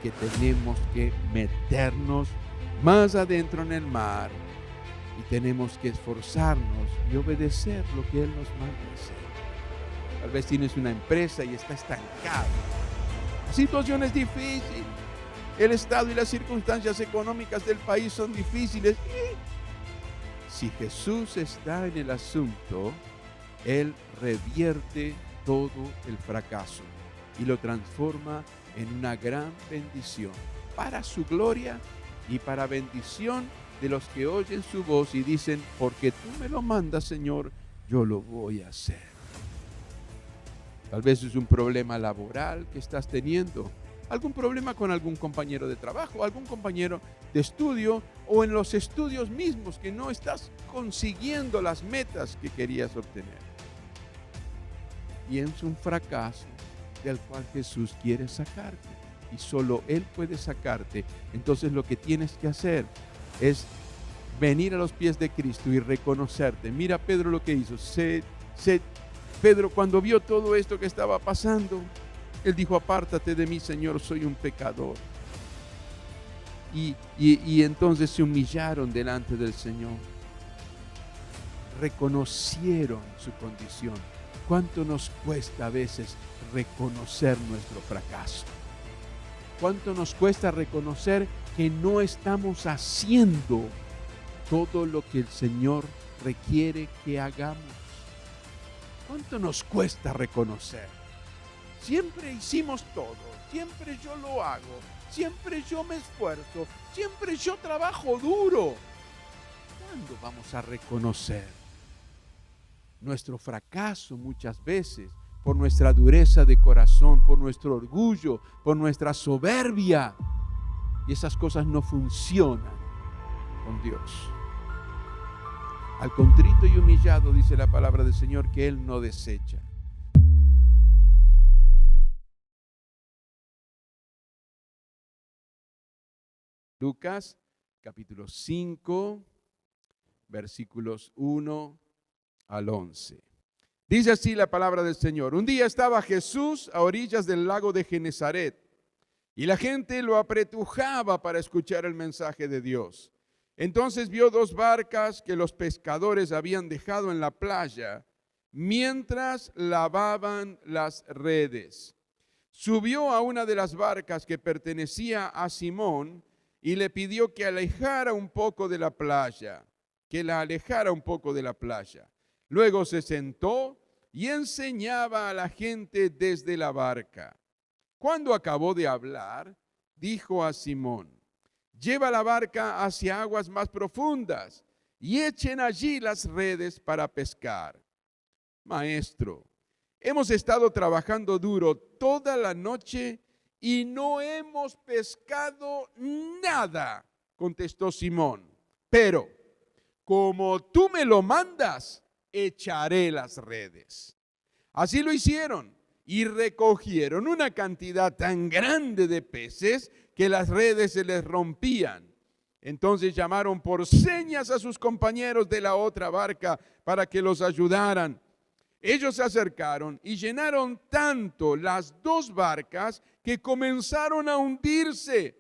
que tenemos que meternos más adentro en el mar y tenemos que esforzarnos y obedecer lo que Él nos manda hacer. Tal vez tienes una empresa y está estancado. La situación es difícil. El estado y las circunstancias económicas del país son difíciles. Y si Jesús está en el asunto, Él revierte todo el fracaso y lo transforma en una gran bendición para su gloria y para bendición de los que oyen su voz y dicen: porque tú me lo mandas, Señor, yo lo voy a hacer. Tal vez es un problema laboral que estás teniendo, algún problema con algún compañero de trabajo, algún compañero de estudio, o en los estudios mismos que no estás consiguiendo las metas que querías obtener. Y es un fracaso del cual Jesús quiere sacarte y solo Él puede sacarte. Entonces lo que tienes que hacer es venir a los pies de Cristo y reconocerte. Mira Pedro lo que hizo. Pedro, cuando vio todo esto que estaba pasando, él dijo: apártate de mí, Señor, soy un pecador. Y entonces se humillaron delante del Señor. Reconocieron su condición. ¿Cuánto nos cuesta a veces reconocer nuestro fracaso? ¿Cuánto nos cuesta reconocer que no estamos haciendo todo lo que el Señor requiere que hagamos? ¿Cuánto nos cuesta reconocer? Siempre hicimos todo, siempre yo lo hago, siempre yo me esfuerzo, siempre yo trabajo duro. ¿Cuándo vamos a reconocer nuestro fracaso muchas veces por nuestra dureza de corazón, por nuestro orgullo, por nuestra soberbia? Y esas cosas no funcionan con Dios. Al contrito y humillado, dice la palabra del Señor, que Él no desecha. Lucas capítulo 5, versículos 1 al 11. Dice así la palabra del Señor: un día estaba Jesús a orillas del lago de Genesaret y la gente lo apretujaba para escuchar el mensaje de Dios. Entonces vio dos barcas que los pescadores habían dejado en la playa mientras lavaban las redes. Subió a una de las barcas que pertenecía a Simón y le pidió que alejara un poco de la playa, que la alejara un poco de la playa. Luego se sentó y enseñaba a la gente desde la barca. Cuando acabó de hablar, dijo a Simón: lleva la barca hacia aguas más profundas y echen allí las redes para pescar. Maestro, hemos estado trabajando duro toda la noche y no hemos pescado nada, contestó Simón. Pero como tú me lo mandas, echaré las redes. Así lo hicieron y recogieron una cantidad tan grande de peces que las redes se les rompían. Entonces llamaron por señas a sus compañeros de la otra barca para que los ayudaran. Ellos se acercaron y llenaron tanto las dos barcas que comenzaron a hundirse.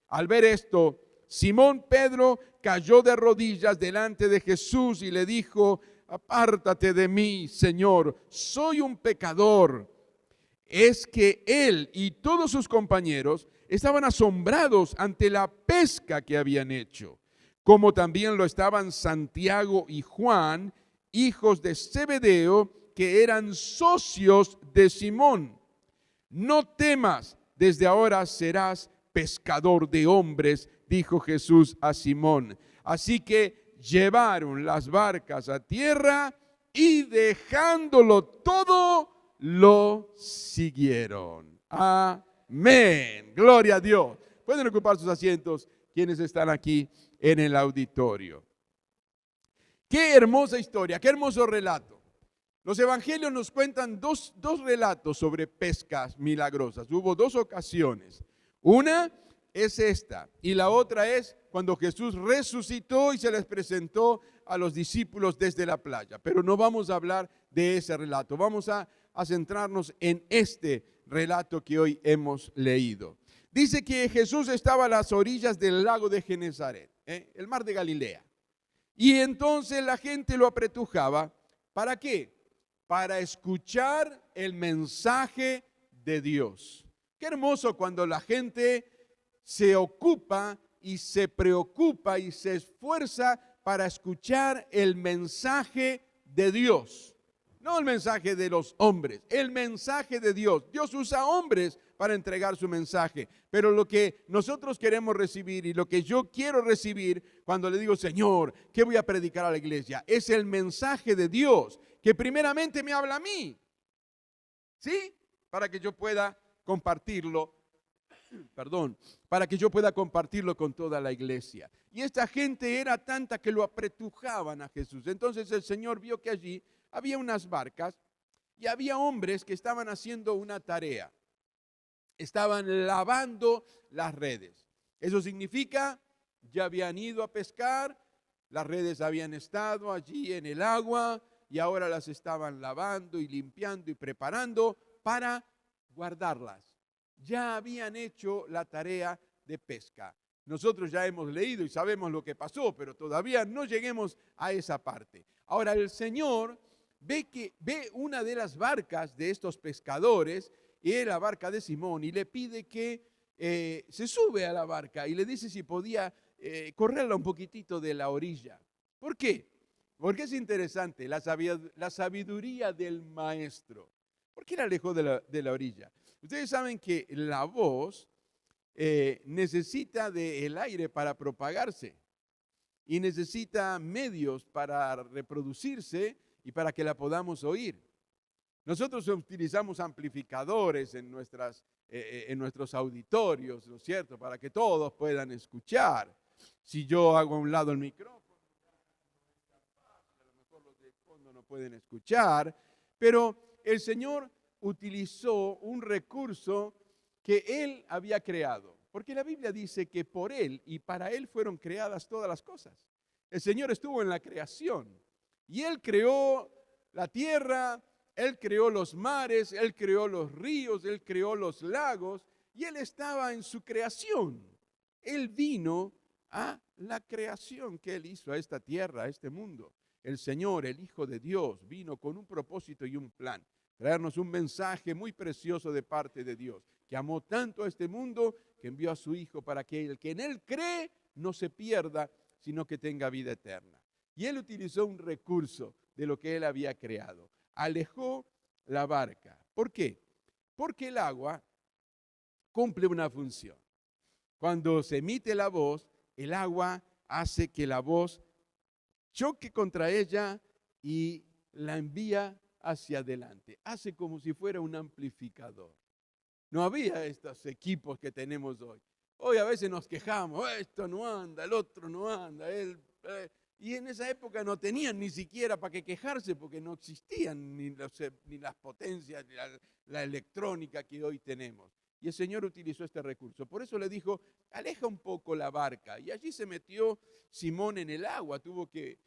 Al ver esto, Simón Pedro cayó de rodillas delante de Jesús y le dijo: apártate de mí, Señor, soy un pecador. Es que él y todos sus compañeros estaban asombrados ante la pesca que habían hecho, como también lo estaban Santiago y Juan, hijos de Zebedeo, que eran socios de Simón. No temas, desde ahora serás pescador de hombres, dijo Jesús a Simón. Así que llevaron las barcas a tierra y dejándolo todo, lo siguieron. Amén. Gloria a Dios. Pueden ocupar sus asientos quienes están aquí en el auditorio. Qué hermosa historia, qué hermoso relato. Los evangelios nos cuentan dos relatos sobre pescas milagrosas. Hubo dos ocasiones. Una es esta y la otra es cuando Jesús resucitó y se les presentó a los discípulos desde la playa. Pero no vamos a hablar de ese relato. Vamos a centrarnos en este relato que hoy hemos leído. Dice que Jesús estaba a las orillas del lago de Genezaret, el mar de Galilea. Y entonces la gente lo apretujaba. ¿Para qué? Para escuchar el mensaje de Dios. Qué hermoso cuando la gente se ocupa y se preocupa y se esfuerza para escuchar el mensaje de Dios. No el mensaje de los hombres, el mensaje de Dios. Dios usa hombres para entregar su mensaje. Pero lo que nosotros queremos recibir y lo que yo quiero recibir cuando le digo, Señor, ¿qué voy a predicar a la iglesia? Es el mensaje de Dios que primeramente me habla a mí. ¿Sí? Para que yo pueda compartirlo. Para que yo pueda compartirlo con toda la iglesia. Y esta gente era tanta que lo apretujaban a Jesús. Entonces el Señor vio que allí había unas barcas y había hombres que estaban haciendo una tarea. Estaban lavando las redes. Eso significa, ya habían ido a pescar, las redes habían estado allí en el agua y ahora las estaban lavando y limpiando y preparando para guardarlas. Ya habían hecho la tarea de pesca. Nosotros ya hemos leído y sabemos lo que pasó, pero todavía no lleguemos a esa parte. Ahora el Señor ve una de las barcas de estos pescadores, y es la barca de Simón, y le pide que se sube a la barca y le dice si podía correrla un poquitito de la orilla. ¿Por qué? Porque es interesante la sabiduría del maestro. ¿Por qué la alejó de la orilla? Ustedes saben que la voz necesita del aire para propagarse y necesita medios para reproducirse y para que la podamos oír. Nosotros utilizamos amplificadores en nuestros auditorios, ¿no es cierto? Para que todos puedan escuchar. Si yo hago a un lado el micrófono, a lo mejor los de fondo no pueden escuchar, pero el Señor utilizó un recurso que Él había creado. Porque la Biblia dice que por Él y para Él fueron creadas todas las cosas. El Señor estuvo en la creación y Él creó la tierra, Él creó los mares, Él creó los ríos, Él creó los lagos y Él estaba en su creación. Él vino a la creación que Él hizo a esta tierra, a este mundo. El Señor, el Hijo de Dios, vino con un propósito y un plan. Traernos un mensaje muy precioso de parte de Dios, que amó tanto a este mundo que envió a su Hijo para que el que en Él cree no se pierda, sino que tenga vida eterna. Y Él utilizó un recurso de lo que Él había creado. Alejó la barca. ¿Por qué? Porque el agua cumple una función. Cuando se emite la voz, el agua hace que la voz choque contra ella y la envía hacia adelante. Hace como si fuera un amplificador. No había estos equipos que tenemos hoy. Hoy a veces nos quejamos, esto no anda, el otro no anda, y en esa época no tenían ni siquiera para qué quejarse porque no existían ni las potencias, ni la electrónica que hoy tenemos. Y el Señor utilizó este recurso. Por eso le dijo, aleja un poco la barca. Y allí se metió Simón en el agua. Tuvo que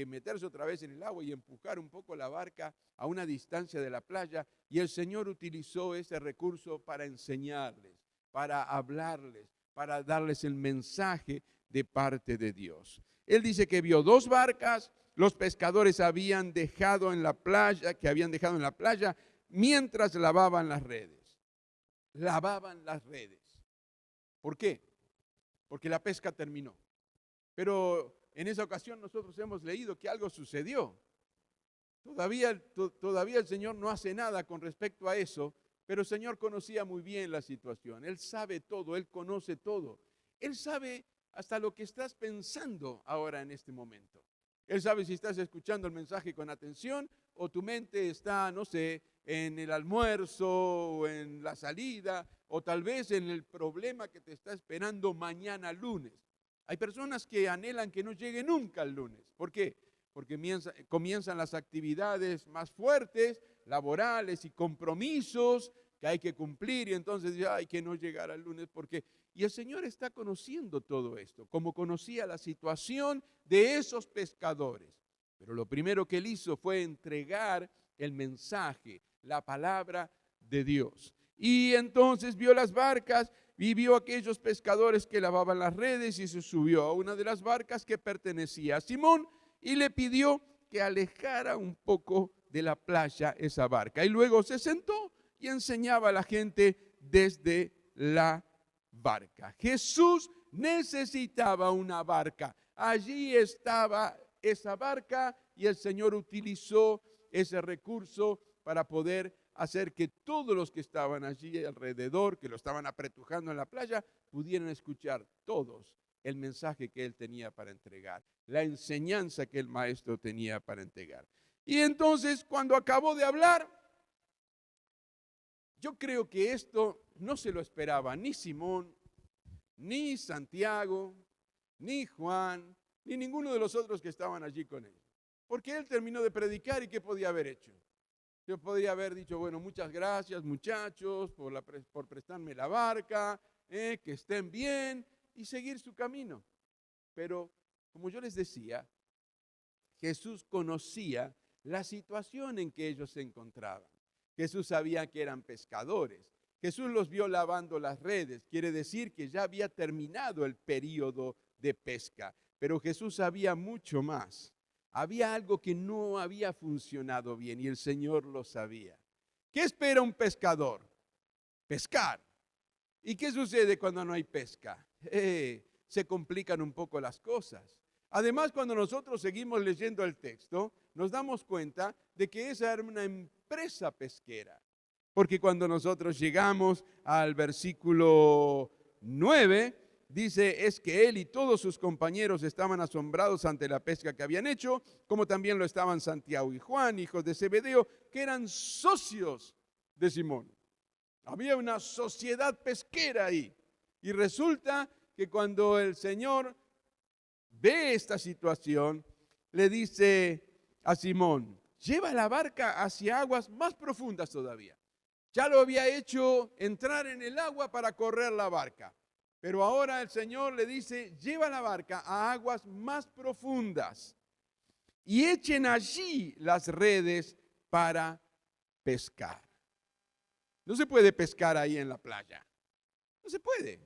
meterse otra vez en el agua y empujar un poco la barca a una distancia de la playa. Y el Señor utilizó ese recurso para enseñarles, para hablarles, para darles el mensaje de parte de Dios. Él dice que vio dos barcas, los pescadores habían dejado en la playa, mientras lavaban las redes. Lavaban las redes. ¿Por qué? Porque la pesca terminó. Pero en esa ocasión nosotros hemos leído que algo sucedió. Todavía el Señor no hace nada con respecto a eso, pero el Señor conocía muy bien la situación. Él sabe todo, Él conoce todo. Él sabe hasta lo que estás pensando ahora en este momento. Él sabe si estás escuchando el mensaje con atención o tu mente está, no sé, en el almuerzo o en la salida o tal vez en el problema que te está esperando mañana lunes. Hay personas que anhelan que no llegue nunca el lunes. ¿Por qué? Porque comienzan las actividades más fuertes, laborales y compromisos que hay que cumplir y entonces ya hay que no llegar al lunes porque... Y el Señor está conociendo todo esto, como conocía la situación de esos pescadores. Pero lo primero que Él hizo fue entregar el mensaje, la palabra de Dios. Y entonces vio las barcas y vio a aquellos pescadores que lavaban las redes y se subió a una de las barcas que pertenecía a Simón y le pidió que alejara un poco de la playa esa barca. Y luego se sentó y enseñaba a la gente desde la barca. Jesús necesitaba una barca. Allí estaba esa barca y el Señor utilizó ese recurso para poder hacer que todos los que estaban allí alrededor, que lo estaban apretujando en la playa, pudieran escuchar todos el mensaje que él tenía para entregar, la enseñanza que el maestro tenía para entregar. Y entonces, cuando acabó de hablar, yo creo que esto no se lo esperaba ni Simón, ni Santiago, ni Juan, ni ninguno de los otros que estaban allí con él. Porque él terminó de predicar y ¿qué podía haber hecho? Yo podría haber dicho, bueno, muchas gracias muchachos por prestarme la barca, que estén bien y seguir su camino. Pero, como yo les decía, Jesús conocía la situación en que ellos se encontraban. Jesús sabía que eran pescadores. Jesús los vio lavando las redes. Quiere decir que ya había terminado el período de pesca. Pero Jesús sabía mucho más. Había algo que no había funcionado bien y el Señor lo sabía. ¿Qué espera un pescador? Pescar. ¿Y qué sucede cuando no hay pesca? Se complican un poco las cosas. Además, cuando nosotros seguimos leyendo el texto, nos damos cuenta de que esa era una empresa pesquera. Porque cuando nosotros llegamos al versículo 9, dice, es que él y todos sus compañeros estaban asombrados ante la pesca que habían hecho, como también lo estaban Santiago y Juan, hijos de Zebedeo, que eran socios de Simón. Había una sociedad pesquera ahí. Y resulta que cuando el Señor ve esta situación, le dice a Simón, lleva la barca hacia aguas más profundas todavía. Ya lo había hecho entrar en el agua para correr la barca. Pero ahora el Señor le dice, lleva la barca a aguas más profundas y echen allí las redes para pescar. No se puede pescar ahí en la playa. No se puede.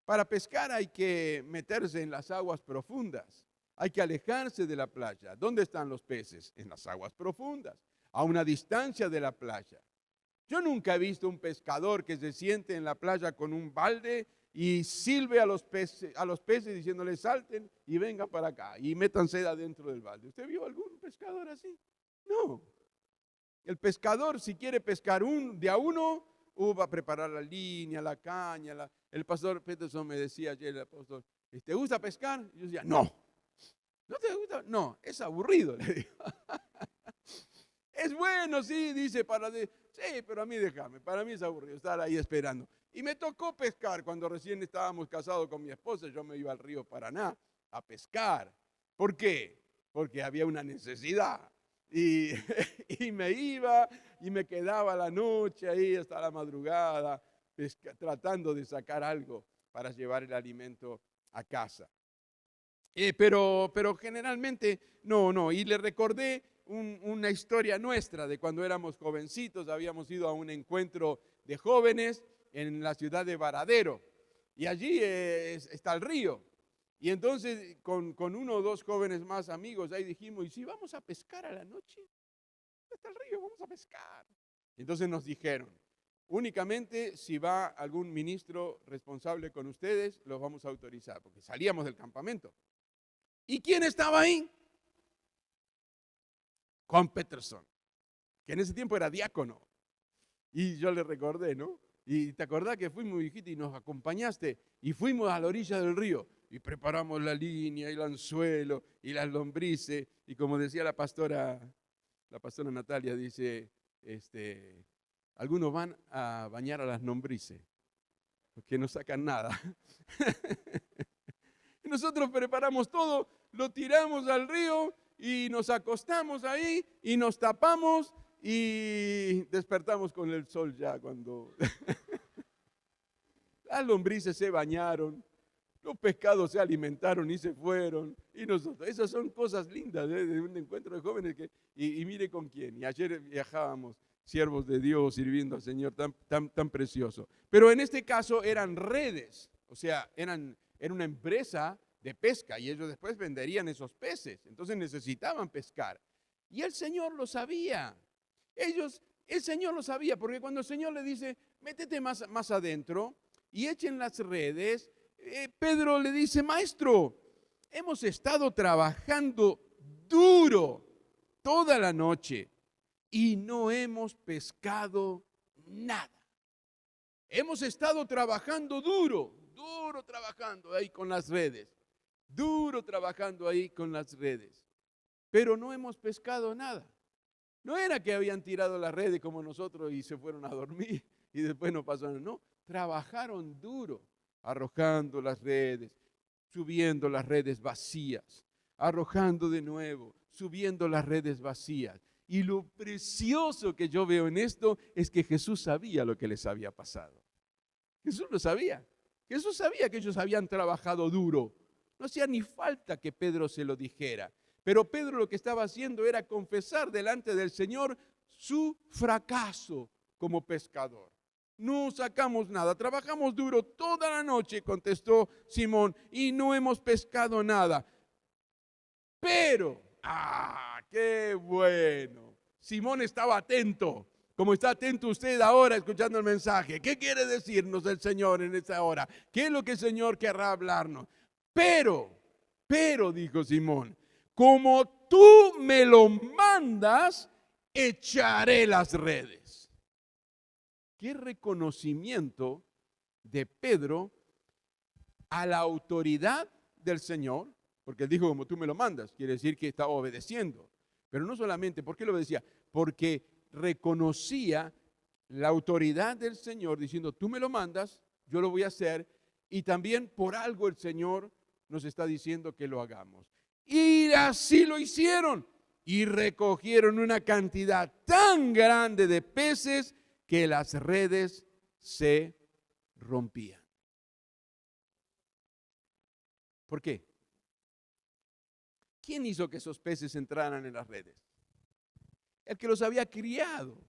Para pescar hay que meterse en las aguas profundas. Hay que alejarse de la playa. ¿Dónde están los peces? En las aguas profundas, a una distancia de la playa. Yo nunca he visto un pescador que se siente en la playa con un balde y silbe a los peces diciéndoles salten y vengan para acá y métanse adentro del balde. ¿Usted vio algún pescador así? No. El pescador, si quiere pescar de a uno, va a preparar la línea, la caña. El pastor Peterson me decía ayer, el apóstol, ¿te gusta pescar? Y yo decía, no. ¿No te gusta? No, es aburrido, le digo. Es bueno, sí, dice, sí, pero a mí déjame, para mí es aburrido estar ahí esperando. Y me tocó pescar cuando recién estábamos casados con mi esposa, yo me iba al río Paraná a pescar. ¿Por qué? Porque había una necesidad. Y, y me iba y me quedaba la noche ahí hasta la madrugada tratando de sacar algo para llevar el alimento a casa. Pero generalmente no. Y le recordé una historia nuestra de cuando éramos jovencitos. Habíamos ido a un encuentro de jóvenes en la ciudad de Varadero. Y allí está el río. Y entonces con uno o dos jóvenes más amigos ahí dijimos, ¿y si vamos a pescar a la noche? Está el río, vamos a pescar. Y entonces nos dijeron, únicamente si va algún ministro responsable con ustedes, los vamos a autorizar, porque salíamos del campamento. ¿Y quién estaba ahí? Juan Peterson, que en ese tiempo era diácono. Y yo le recordé, ¿no? Y te acordás que fuimos, hijita, y nos acompañaste y fuimos a la orilla del río y preparamos la línea y el anzuelo y las lombrices. Y como decía la pastora Natalia, dice, algunos van a bañar a las lombrices, porque no sacan nada. Nosotros preparamos todo, lo tiramos al río y nos acostamos ahí y nos tapamos y despertamos con el sol ya cuando las lombrices se bañaron, los pescados se alimentaron y se fueron. Y nosotros, esas son cosas lindas de un encuentro de jóvenes y mire con quién. Y ayer viajábamos siervos de Dios sirviendo al Señor tan precioso. Pero en este caso eran redes, o sea, era una empresa de pesca y ellos después venderían esos peces. Entonces necesitaban pescar. Y el Señor lo sabía. El Señor lo sabía, porque cuando el Señor le dice, métete más adentro y echen las redes, Pedro le dice, maestro, hemos estado trabajando duro toda la noche y no hemos pescado nada. Hemos estado trabajando duro trabajando ahí con las redes, duro trabajando ahí con las redes, pero no hemos pescado nada. No era que habían tirado las redes como nosotros y se fueron a dormir y después no pasó nada. No, trabajaron duro, arrojando las redes, subiendo las redes vacías, arrojando de nuevo, subiendo las redes vacías. Y lo precioso que yo veo en esto es que Jesús sabía lo que les había pasado. Jesús lo sabía. Jesús sabía que ellos habían trabajado duro. No hacía ni falta que Pedro se lo dijera. Pero Pedro lo que estaba haciendo era confesar delante del Señor su fracaso como pescador. No sacamos nada, trabajamos duro toda la noche, contestó Simón, y no hemos pescado nada. Pero, qué bueno. Simón estaba atento, como está atento usted ahora escuchando el mensaje. ¿Qué quiere decirnos el Señor en esta hora? ¿Qué es lo que el Señor querrá hablarnos? Pero, dijo Simón, como tú me lo mandas, echaré las redes. Qué reconocimiento de Pedro a la autoridad del Señor, porque él dijo, como tú me lo mandas, quiere decir que estaba obedeciendo. Pero no solamente, ¿por qué lo obedecía? Porque reconocía la autoridad del Señor, diciendo, tú me lo mandas, yo lo voy a hacer, y también por algo el Señor nos está diciendo que lo hagamos. Y así lo hicieron, y recogieron una cantidad tan grande de peces que las redes se rompían. ¿Por qué? ¿Quién hizo que esos peces entraran en las redes? El que los había criado.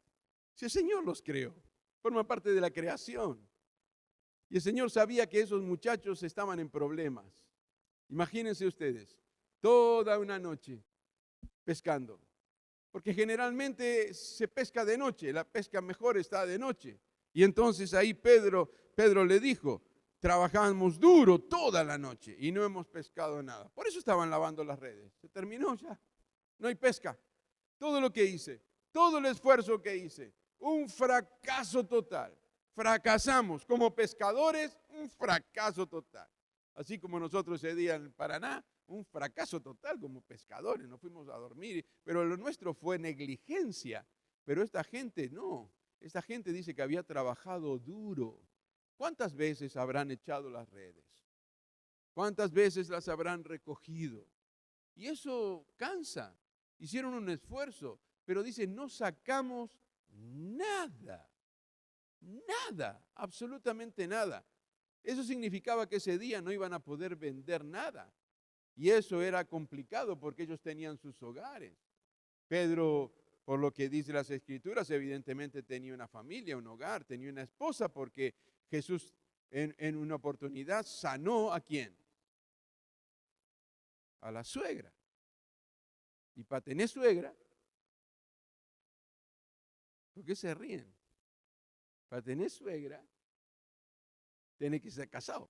Si el Señor los creó, forma parte de la creación. Y el Señor sabía que esos muchachos estaban en problemas. Imagínense ustedes, toda una noche pescando. Porque generalmente se pesca de noche, la pesca mejor está de noche. Y entonces ahí Pedro le dijo, trabajamos duro toda la noche y no hemos pescado nada. Por eso estaban lavando las redes. Se terminó ya, no hay pesca. Todo lo que hice, todo el esfuerzo que hice, un fracaso total. Fracasamos como pescadores, un fracaso total. Así como nosotros ese día en Paraná, un fracaso total como pescadores, nos fuimos a dormir, pero lo nuestro fue negligencia. Pero esta gente no, esta gente dice que había trabajado duro. ¿Cuántas veces habrán echado las redes? ¿Cuántas veces las habrán recogido? Y eso cansa. Hicieron un esfuerzo, pero dice, no sacamos nada, absolutamente nada. Eso significaba que ese día no iban a poder vender nada. Y eso era complicado porque ellos tenían sus hogares. Pedro, por lo que dice las Escrituras, evidentemente tenía una familia, un hogar, tenía una esposa, porque Jesús en una oportunidad sanó ¿a quién? A la suegra. Y para tener suegra, ¿por qué se ríen? Para tener suegra, tiene que ser casado.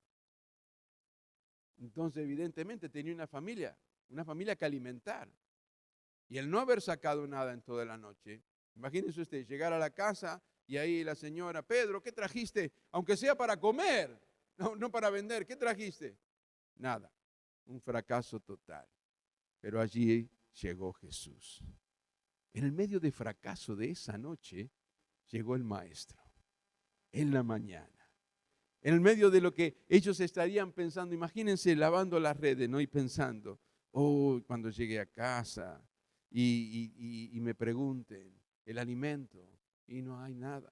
Entonces, evidentemente, tenía una familia que alimentar. Y el no haber sacado nada en toda la noche, imagínense usted, llegar a la casa y ahí la señora, Pedro, ¿qué trajiste? Aunque sea para comer, no para vender, ¿qué trajiste? Nada, un fracaso total. Pero allí llegó Jesús. En el medio de fracaso de esa noche, llegó el maestro, en la mañana. En el medio de lo que ellos estarían pensando, imagínense lavando las redes, ¿no? Y pensando, cuando llegue a casa y me pregunten el alimento y no hay nada.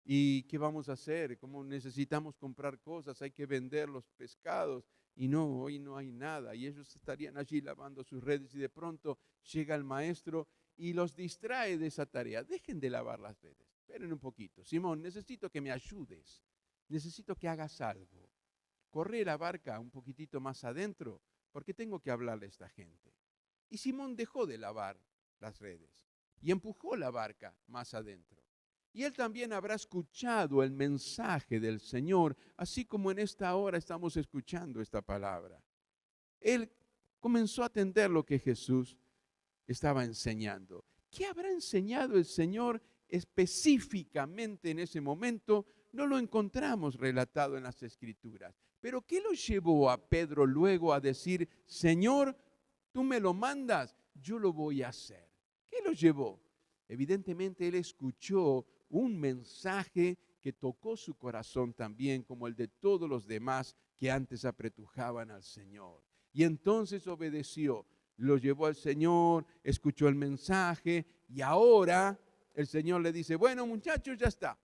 ¿Y qué vamos a hacer? Como necesitamos comprar cosas, hay que vender los pescados y hoy no hay nada. Y ellos estarían allí lavando sus redes y de pronto llega el maestro y los distrae de esa tarea. Dejen de lavar las redes. Esperen un poquito. Simón, necesito que me ayudes. Necesito que hagas algo. Corre la barca un poquitito más adentro, porque tengo que hablarle a esta gente. Y Simón dejó de lavar las redes y empujó la barca más adentro. Y él también habrá escuchado el mensaje del Señor, así como en esta hora estamos escuchando esta palabra. Él comenzó a atender lo que Jesús estaba enseñando. ¿Qué habrá enseñado el Señor específicamente en ese momento? No lo encontramos relatado en las Escrituras. Pero ¿qué lo llevó a Pedro luego a decir, Señor, tú me lo mandas, yo lo voy a hacer? ¿Qué lo llevó? Evidentemente él escuchó un mensaje que tocó su corazón también, como el de todos los demás que antes apretujaban al Señor. Y entonces obedeció, lo llevó al Señor, escuchó el mensaje y ahora el Señor le dice, bueno muchachos, ya está.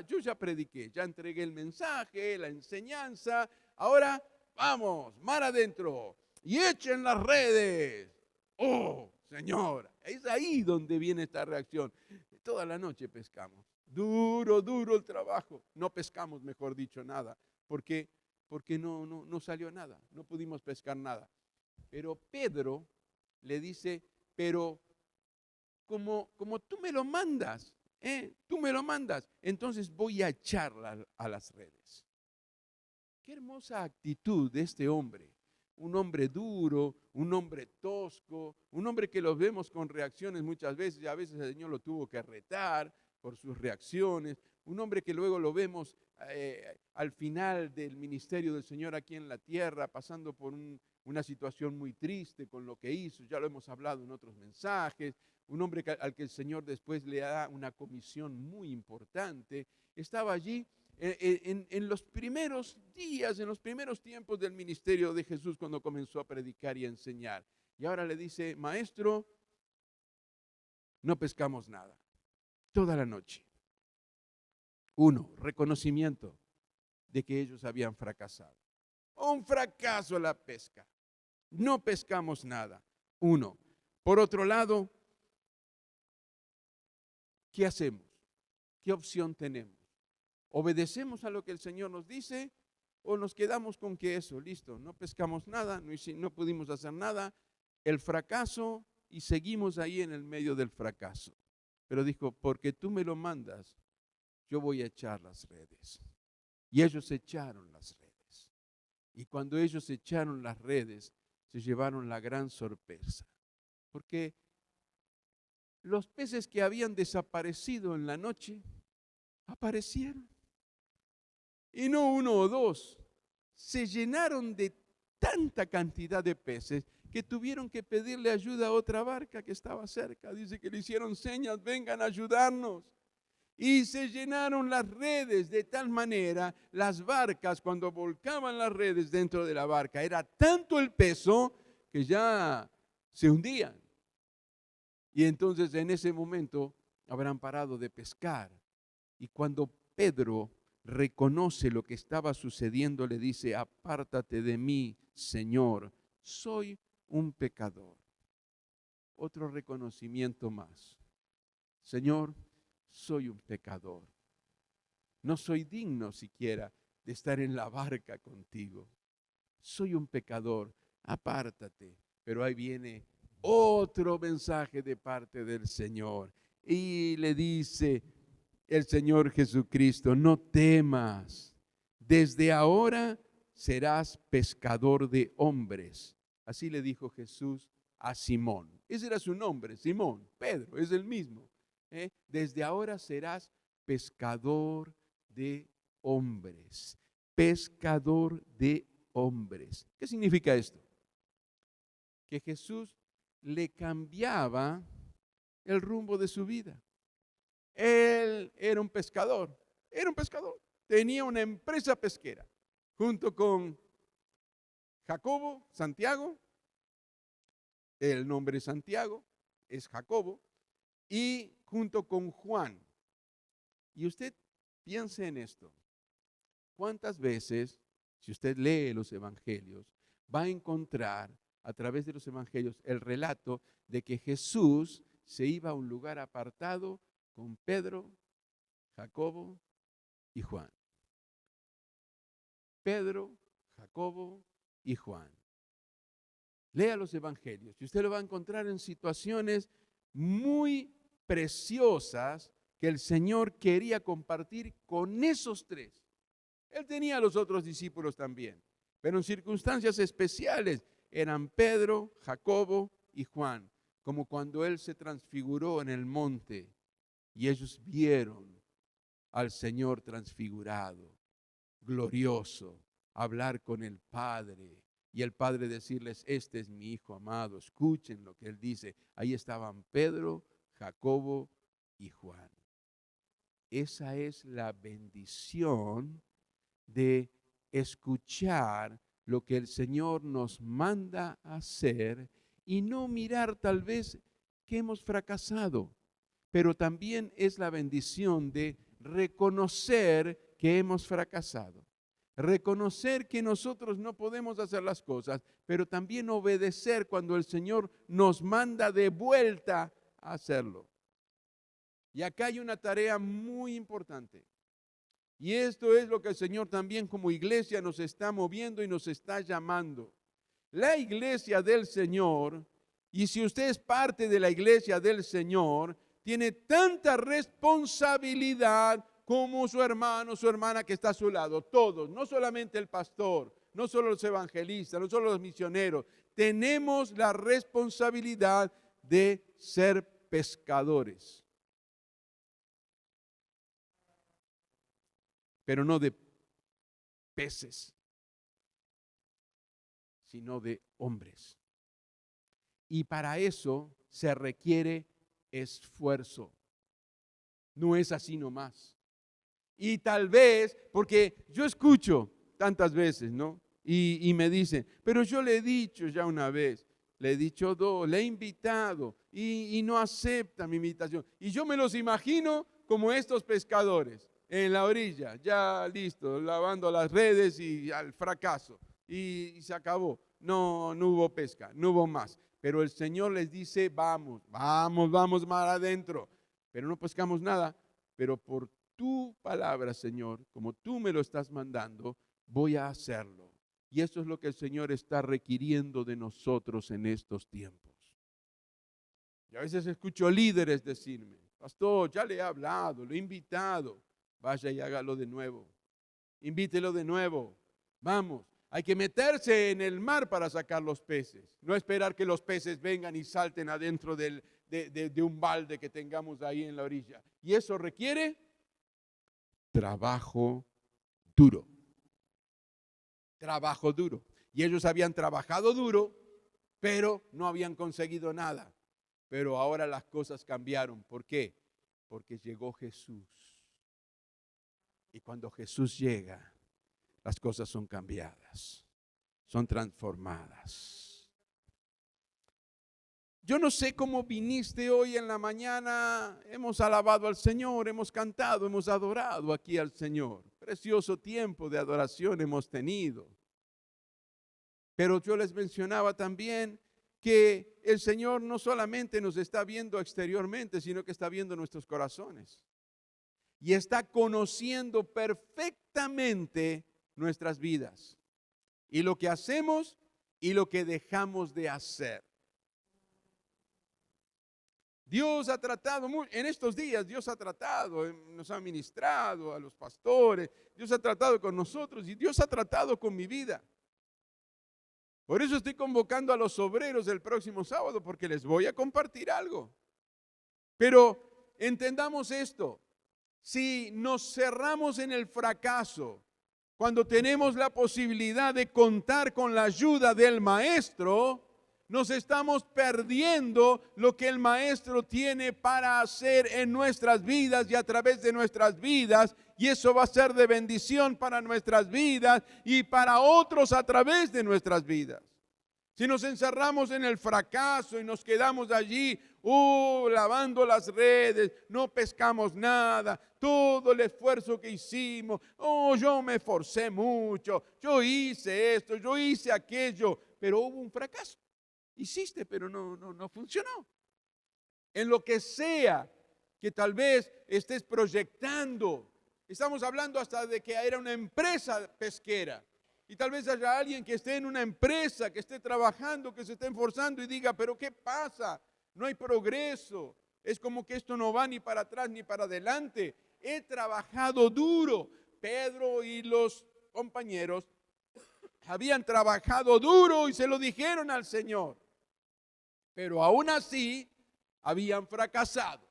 Yo ya prediqué, ya entregué el mensaje, la enseñanza. Ahora vamos, mar adentro y echen las redes. Oh, Señor, es ahí donde viene esta reacción. Toda la noche pescamos. Duro el trabajo. No pescamos, mejor dicho, nada. Porque no salió nada. No pudimos pescar nada. Pero Pedro le dice, pero como tú me lo mandas, tú me lo mandas, entonces voy a echarla a las redes. Qué hermosa actitud de este hombre. Un hombre duro, un hombre tosco, un hombre que lo vemos con reacciones muchas veces, y a veces el Señor lo tuvo que retar por sus reacciones. Un hombre que luego lo vemos al final del ministerio del Señor aquí en la tierra, pasando por una situación muy triste con lo que hizo, ya lo hemos hablado en otros mensajes. Un hombre al que el Señor después le da una comisión muy importante. Estaba allí en los primeros días, en los primeros tiempos del ministerio de Jesús, cuando comenzó a predicar y a enseñar. Y ahora le dice, maestro, no pescamos nada, toda la noche. Reconocimiento de que ellos habían fracasado. Un fracaso la pesca. No pescamos nada. Por otro lado, ¿qué hacemos? ¿Qué opción tenemos? ¿Obedecemos a lo que el Señor nos dice o nos quedamos con que eso, listo, no pescamos nada, no pudimos hacer nada, el fracaso y seguimos ahí en el medio del fracaso? Pero dijo, porque tú me lo mandas, yo voy a echar las redes. Y ellos echaron las redes. Y cuando ellos echaron las redes, se llevaron la gran sorpresa. Porque los peces que habían desaparecido en la noche, aparecieron. Y no uno o dos, se llenaron de tanta cantidad de peces que tuvieron que pedirle ayuda a otra barca que estaba cerca. Dice que le hicieron señas, vengan a ayudarnos. Y se llenaron las redes de tal manera, las barcas cuando volcaban las redes dentro de la barca, era tanto el peso que ya se hundían. Y entonces en ese momento habrán parado de pescar. Y cuando Pedro reconoce lo que estaba sucediendo, le dice, apártate de mí, Señor, soy un pecador. Otro reconocimiento más. Señor, soy un pecador. No soy digno siquiera de estar en la barca contigo. Soy un pecador, apártate. Pero ahí viene otro mensaje de parte del Señor. Y le dice el Señor Jesucristo, no temas, desde ahora serás pescador de hombres. Así le dijo Jesús a Simón. Ese era su nombre, Simón. Pedro, es el mismo. Desde ahora serás pescador de hombres. Pescador de hombres. ¿Qué significa esto? Que Jesús le cambiaba el rumbo de su vida. Él era un pescador, tenía una empresa pesquera, junto con Jacobo, Santiago, el nombre Santiago es Jacobo, y junto con Juan. Y usted piense en esto, ¿cuántas veces, si usted lee los evangelios, va a encontrar a través de los evangelios el relato de que Jesús se iba a un lugar apartado con Pedro, Jacobo y Juan. Pedro, Jacobo y Juan. Lea los evangelios y usted lo va a encontrar en situaciones muy preciosas que el Señor quería compartir con esos tres. Él tenía a los otros discípulos también, pero en circunstancias especiales eran Pedro, Jacobo y Juan, como cuando Él se transfiguró en el monte y ellos vieron al Señor transfigurado, glorioso, hablar con el Padre y el Padre decirles: este es mi Hijo amado, escuchen lo que Él dice. Ahí estaban Pedro, Jacobo y Juan. Esa es la bendición de escuchar lo que el Señor nos manda a hacer y no mirar tal vez que hemos fracasado, pero también es la bendición de reconocer que hemos fracasado, reconocer que nosotros no podemos hacer las cosas, pero también obedecer cuando el Señor nos manda de vuelta a hacerlo. Y acá hay una tarea muy importante. Y esto es lo que el Señor también como iglesia nos está moviendo y nos está llamando. La iglesia del Señor, y si usted es parte de la iglesia del Señor, tiene tanta responsabilidad como su hermano, su hermana que está a su lado. Todos, no solamente el pastor, no solo los evangelistas, no solo los misioneros. Tenemos la responsabilidad de ser pescadores. Pero no de peces, sino de hombres. Y para eso se requiere esfuerzo. No es así nomás. Y tal vez, porque yo escucho tantas veces, ¿no? Y me dicen: pero yo le he dicho ya una vez, le he dicho dos, le he invitado y no acepta mi invitación. Y yo me los imagino como estos pescadores en la orilla, ya listo, lavando las redes y al fracaso. Y se acabó. No hubo pesca, no hubo más. Pero el Señor les dice: vamos más adentro. Pero no pescamos nada. Pero por tu palabra, Señor, como tú me lo estás mandando, voy a hacerlo. Y eso es lo que el Señor está requiriendo de nosotros en estos tiempos. Y a veces escucho líderes decirme: pastor, ya le he hablado, lo he invitado. Vaya y hágalo de nuevo. Invítelo de nuevo. Vamos, hay que meterse en el mar para sacar los peces. No esperar que los peces vengan y salten adentro de un balde que tengamos ahí en la orilla. Y eso requiere trabajo duro. Trabajo duro. Y ellos habían trabajado duro, pero no habían conseguido nada. Pero ahora las cosas cambiaron. ¿Por qué? Porque llegó Jesús. Y cuando Jesús llega, las cosas son cambiadas, son transformadas. Yo no sé cómo viniste hoy en la mañana. Hemos alabado al Señor, hemos cantado, hemos adorado aquí al Señor. Precioso tiempo de adoración hemos tenido. Pero yo les mencionaba también que el Señor no solamente nos está viendo exteriormente, sino que está viendo nuestros corazones. Y está conociendo perfectamente nuestras vidas. Y lo que hacemos y lo que dejamos de hacer. Dios ha tratado, en estos días Dios ha tratado, nos ha ministrado a los pastores, Dios ha tratado con nosotros y Dios ha tratado con mi vida. Por eso estoy convocando a los obreros el próximo sábado, porque les voy a compartir algo. Pero entendamos esto. Si nos cerramos en el fracaso, cuando tenemos la posibilidad de contar con la ayuda del Maestro, nos estamos perdiendo lo que el Maestro tiene para hacer en nuestras vidas y a través de nuestras vidas. Y eso va a ser de bendición para nuestras vidas y para otros a través de nuestras vidas. Si nos encerramos en el fracaso y nos quedamos allí, lavando las redes, no pescamos nada, todo el esfuerzo que hicimos, yo me esforcé mucho, yo hice esto, yo hice aquello, pero hubo un fracaso. Hiciste, pero no funcionó. en lo que sea que tal vez estés proyectando. Estamos hablando hasta de que era una empresa pesquera. Y tal vez haya alguien que esté en una empresa, que esté trabajando, que se esté esforzando y diga, pero ¿qué pasa? No hay progreso. Es como que esto no va ni para atrás ni para adelante. He trabajado duro. Pedro y los compañeros habían trabajado duro y se lo dijeron al Señor. Pero aún así habían fracasado.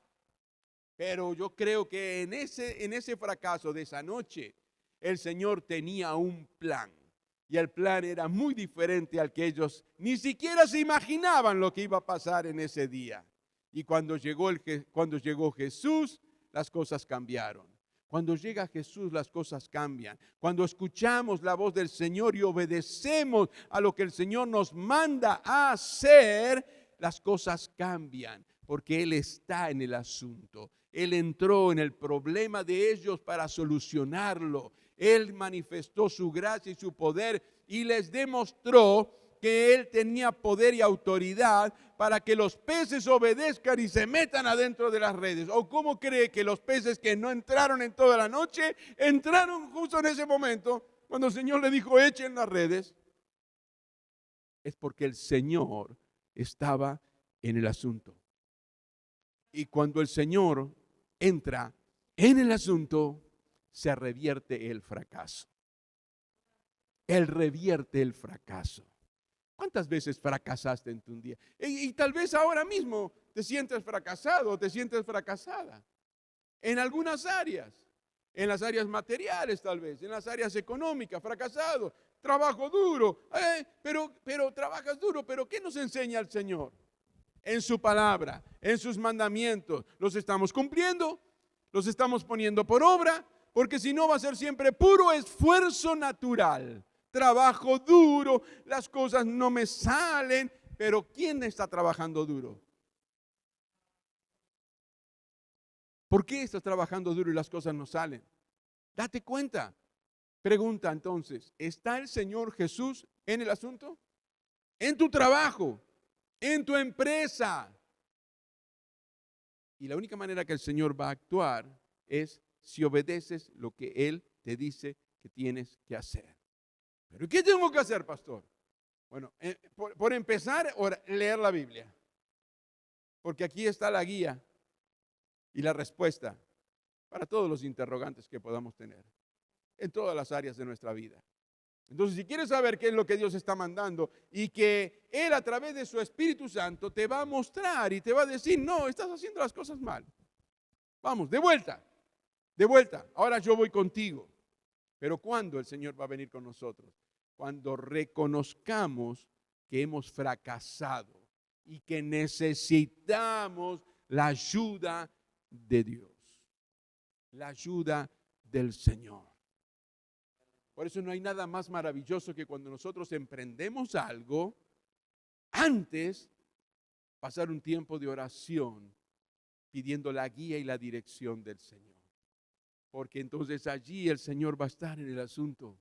Pero yo creo que en ese fracaso de esa noche, el Señor tenía un plan. Y el plan era muy diferente al que ellos ni siquiera se imaginaban lo que iba a pasar en ese día. Y cuando llegó Jesús, las cosas cambiaron. Cuando llega Jesús, las cosas cambian. Cuando escuchamos la voz del Señor y obedecemos a lo que el Señor nos manda a hacer, las cosas cambian, porque Él está en el asunto. Él entró en el problema de ellos para solucionarlo. Él manifestó su gracia y su poder y les demostró que Él tenía poder y autoridad para que los peces obedezcan y se metan adentro de las redes. ¿O cómo cree que los peces que no entraron en toda la noche, entraron justo en ese momento, cuando el Señor le dijo, echen las redes? Es porque el Señor estaba en el asunto. Y cuando el Señor entra en el asunto, se revierte el fracaso. Él revierte el fracaso. ¿Cuántas veces fracasaste en tu día? Y tal vez ahora mismo te sientes fracasado, te sientes fracasada. En algunas áreas, en las áreas materiales tal vez, en las áreas económicas, fracasado. Trabajo duro, pero trabajas duro, pero ¿qué nos enseña el Señor? En su palabra, en sus mandamientos, ¿los estamos cumpliendo? ¿Los estamos poniendo por obra? Porque si no va a ser siempre puro esfuerzo natural. Trabajo duro, las cosas no me salen, pero ¿quién está trabajando duro? ¿Por qué estás trabajando duro y las cosas no salen? Date cuenta. Pregunta entonces, ¿está el Señor Jesús en el asunto? En tu trabajo, en tu empresa. Y la única manera que el Señor va a actuar es si obedeces lo que Él te dice que tienes que hacer. ¿Pero qué tengo que hacer, pastor? Bueno, por empezar, leer la Biblia. Porque aquí está la guía y la respuesta para todos los interrogantes que podamos tener en todas las áreas de nuestra vida. Entonces, si quieres saber qué es lo que Dios está mandando y que Él a través de su Espíritu Santo te va a mostrar y te va a decir, no, estás haciendo las cosas mal. Vamos, de vuelta, ahora yo voy contigo. Pero ¿cuándo el Señor va a venir con nosotros? Cuando reconozcamos que hemos fracasado y que necesitamos la ayuda de Dios, la ayuda del Señor. Por eso no hay nada más maravilloso que cuando nosotros emprendemos algo, antes pasar un tiempo de oración pidiendo la guía y la dirección del Señor. Porque entonces allí el Señor va a estar en el asunto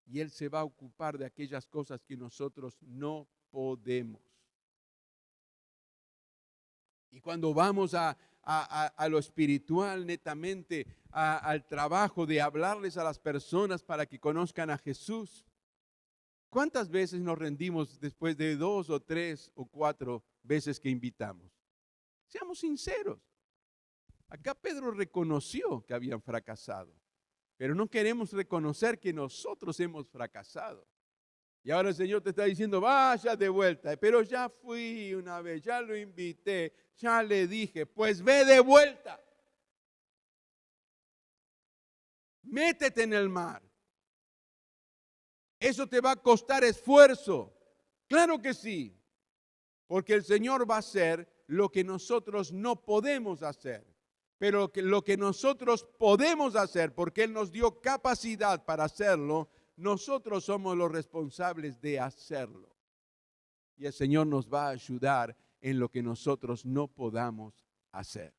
y Él se va a ocupar de aquellas cosas que nosotros no podemos. Y cuando vamos a lo espiritual netamente, al trabajo de hablarles a las personas para que conozcan a Jesús, ¿cuántas veces nos rendimos después de 2 o 3 o 4 veces que invitamos? Seamos sinceros. Acá Pedro reconoció que habían fracasado, pero no queremos reconocer que nosotros hemos fracasado. Y ahora el Señor te está diciendo, vaya de vuelta, pero ya fui una vez, ya lo invité, ya le dije, pues ve de vuelta. Métete en el mar. Eso te va a costar esfuerzo. Claro que sí, porque el Señor va a hacer lo que nosotros no podemos hacer. Pero lo que nosotros podemos hacer, porque Él nos dio capacidad para hacerlo, nosotros somos los responsables de hacerlo. Y el Señor nos va a ayudar en lo que nosotros no podamos hacer.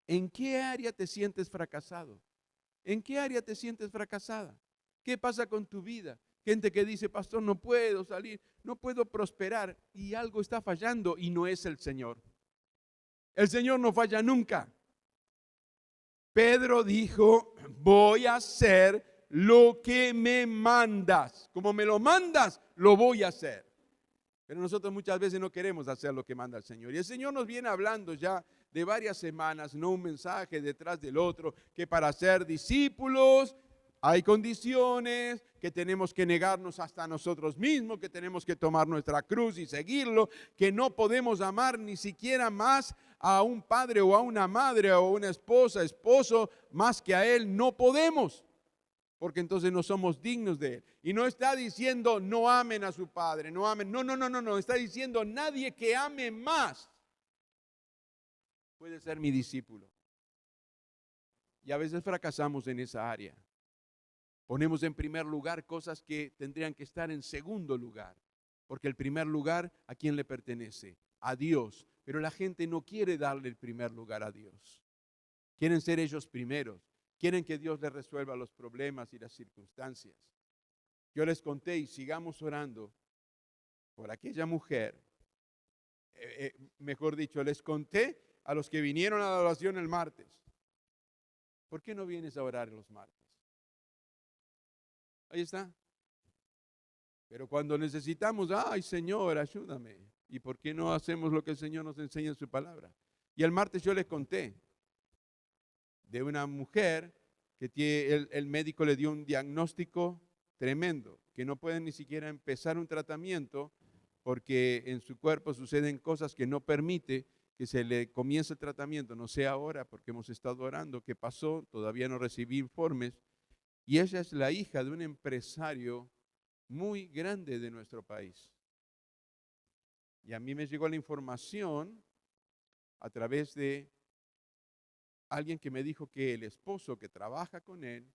¿En qué área te sientes fracasado? ¿En qué área te sientes fracasada? ¿Qué pasa con tu vida? Gente que dice, pastor, no puedo salir, no puedo prosperar, y algo está fallando y no es el Señor. El Señor no falla nunca. Pedro dijo, voy a hacer lo que me mandas. Como me lo mandas, lo voy a hacer. Pero nosotros muchas veces no queremos hacer lo que manda el Señor. Y el Señor nos viene hablando ya de varias semanas, no un mensaje detrás del otro, que para ser discípulos hay condiciones, que tenemos que negarnos hasta nosotros mismos, que tenemos que tomar nuestra cruz y seguirlo, que no podemos amar ni siquiera más a un padre o a una madre o a una esposa, esposo, más que a Él. No podemos, porque entonces no somos dignos de Él. Y no está diciendo no amen a su padre, no amen. No. Está diciendo nadie que ame más puede ser mi discípulo. Y a veces fracasamos en esa área. Ponemos en primer lugar cosas que tendrían que estar en segundo lugar. Porque el primer lugar, ¿a quién le pertenece? A Dios. Pero la gente no quiere darle el primer lugar a Dios. Quieren ser ellos primeros. Quieren que Dios les resuelva los problemas y las circunstancias. Yo les conté, y sigamos orando por aquella mujer. Mejor dicho, les conté a los que vinieron a la oración el martes. ¿Por qué no vienes a orar los martes? Ahí está. Pero cuando necesitamos, ay Señor, ayúdame. ¿Y por qué no hacemos lo que el Señor nos enseña en su palabra? Y el martes yo les conté de una mujer que el médico le dio un diagnóstico tremendo, que no puede ni siquiera empezar un tratamiento porque en su cuerpo suceden cosas que no permite que se le comience el tratamiento. No sé ahora porque hemos estado orando qué pasó, todavía no recibí informes. Y ella es la hija de un empresario muy grande de nuestro país. Y a mí me llegó la información a través de alguien que me dijo que el esposo que trabaja con él